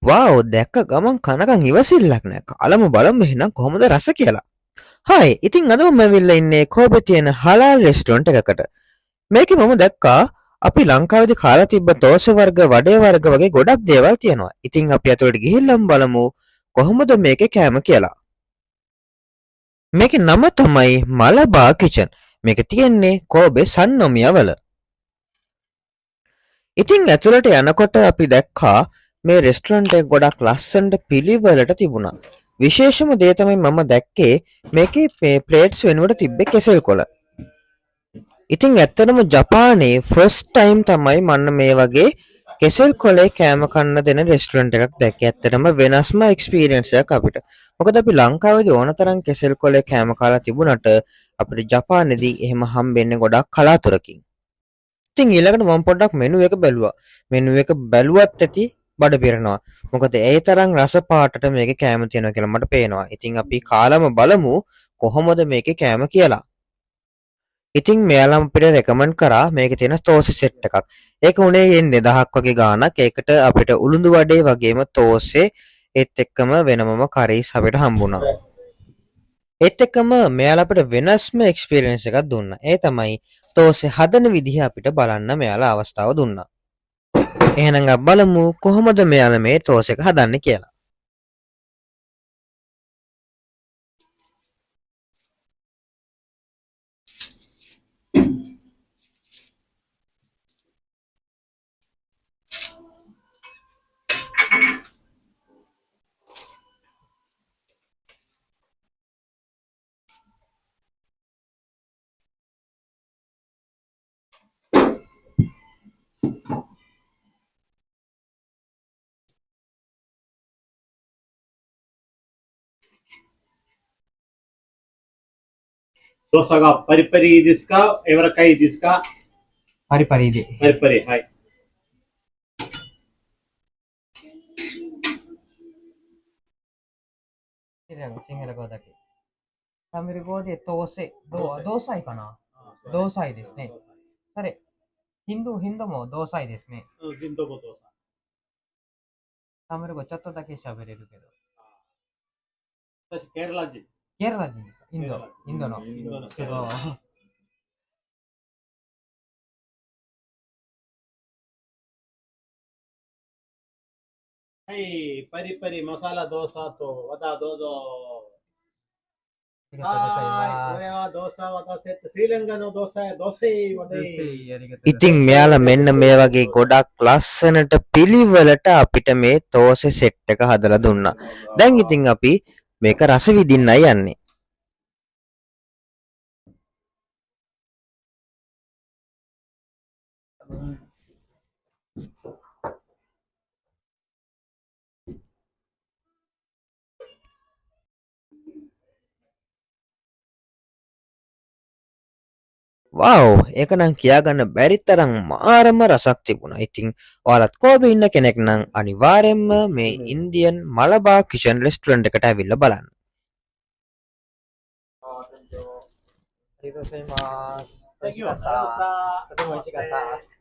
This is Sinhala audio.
වාව් දැක්ක ගමන් කනකන් ඉවසිල්ලක් නෑ. කාලම බලමු එහෙනම් කොහොමද රස කියලා. හායි ඉතින් අද මම ඇවිල්ලා ඉන්නේ කෝබේ තියෙන හලාල් රෙස්ටොරන්ට් එකකට. මේකේ මම දැක්කා අපි ලංකාවේදී කාලා තිබ්බ තෝස වර්ග වඩේ වර්ග වගේ ගොඩක් දේවල් තියෙනවා. ඉතින් අපි අතට ගිහිල්ලාම බලමු කොහොමද මේකේ කෑම කියලා. මේකේ නම තමයි මලබා කිචන්. මේක තියෙන්නේ කෝබේ සන්නොමියා වල. ඉතින් ඇතුළට යනකොට අපි දැක්කා මේ රෙස්ටොරන්ට් එක ගොඩක් ලස්සනට පිළිවෙලට තිබුණා. විශේෂම දේ තමයි මම දැක්කේ මේකේ ප්ලේට්ස් වෙනුවට තිබ්බේ කෙසෙල් කොළ. ඉතින් ඇත්තටම ජපානයේ ෆස්ට් ටයිම් තමයි මන්න මේ වගේ කෙසෙල් කොලේ කෑම කන්න දෙන රෙස්ටොරන්ට් එකක් දැක්කේ. ඇත්තටම වෙනස්ම එක්ස්පීරියන්ස් එකක් අපිට. මොකද අපි ලංකාවේදී ඕනතරම් කෙසෙල් කොලේ කෑම කාලා තිබුණාට අපිට ජපානයේදී එහෙම හම්බෙන්නේ ගොඩක් කලාතුරකින්. ඉතින් ඊළඟට මම පොඩ්ඩක් මෙනු එක බැලුවා. මෙනු එක බැලුවත් ඇති බඩ පිරෙනවා. මොකද ඒ තරම් රස පාටට මේකේ කෑම තියෙනවා කියලා මට පේනවා. ඉතින් අපි කාලම බලමු කොහොමද මේකේ කෑම කියලා. ඉතින් මෙයාලා අපිට රෙකමන්ඩ් කරා මේකේ තියෙන තෝසෙ සෙට් එකක්. ඒක උනේ 2000ක් වගේ ගාණක්. ඒකට අපිට උළුඳු වඩේ වගේම තෝසෙ ඒත් එක්කම වෙනමම කරීස් අපිට හම්බුණා. ඒත් එක්කම මෙයාලා අපිට වෙනස්ම එක්ස්පීරියන්ස් එකක් දුන්නා. ඒ තමයි තෝසෙ හදන විදිහ අපිට බලන්න මෙයාලා අවස්ථාව දුන්නා. එහෙනම් අපි බලමු කොහොමද මෙයාලා මේ තෝසෙ එක හදන්නේ කියලා. ದೋಸಾಗ ಪರಿಪರಿ ದಿಸ್ಕ ಎವರಕಾಯಿ ದಿಸ್ಕ පරිපරි ಇದೆ. ಪರಿಪರಿ ಹಾಯ್ සිංහල ගෝදකේ. තමිරු ගෝදේ තෝසෙ දෝසයි කනා. දෝසයි ですね。それヒンドもදෝසයි ですね。ヒンドもドーサタミル語ちょっとだけ喋れるけど。私ケララ人ケララ人ですか？インドの。インドのすごい。はいパリパリマサラドーサとまたどうぞありがとうございこれまはドーサ渡せってスリランカのドーサやドーセイわす。でありがとうござい ඉතින් මෙයාලා මෙන්න මේ වගේ ගොඩක් ලස්සනට පිළිවෙලට අපිට මේ තෝසෙ සෙට් එක හදලා දුන්නා. දැන් ඉතින් අපි මේක රස විඳින්නයි යන්නේ. වව් ඒක නම් කියාගන්න බැරි තරම් මාරම රසක් තිබුණා. ඉතින් ඔයාලත් කෝබේ ඉන්න කෙනෙක් නම් අනිවාර්යෙන්ම මේ ඉන්දියන් මලබා කිචන් රෙස්ටොරන්ට් එකට ඇවිල්ලා බලන්න. ありがとうございます。美味しかっありがとうございましたた。とても美味しかった。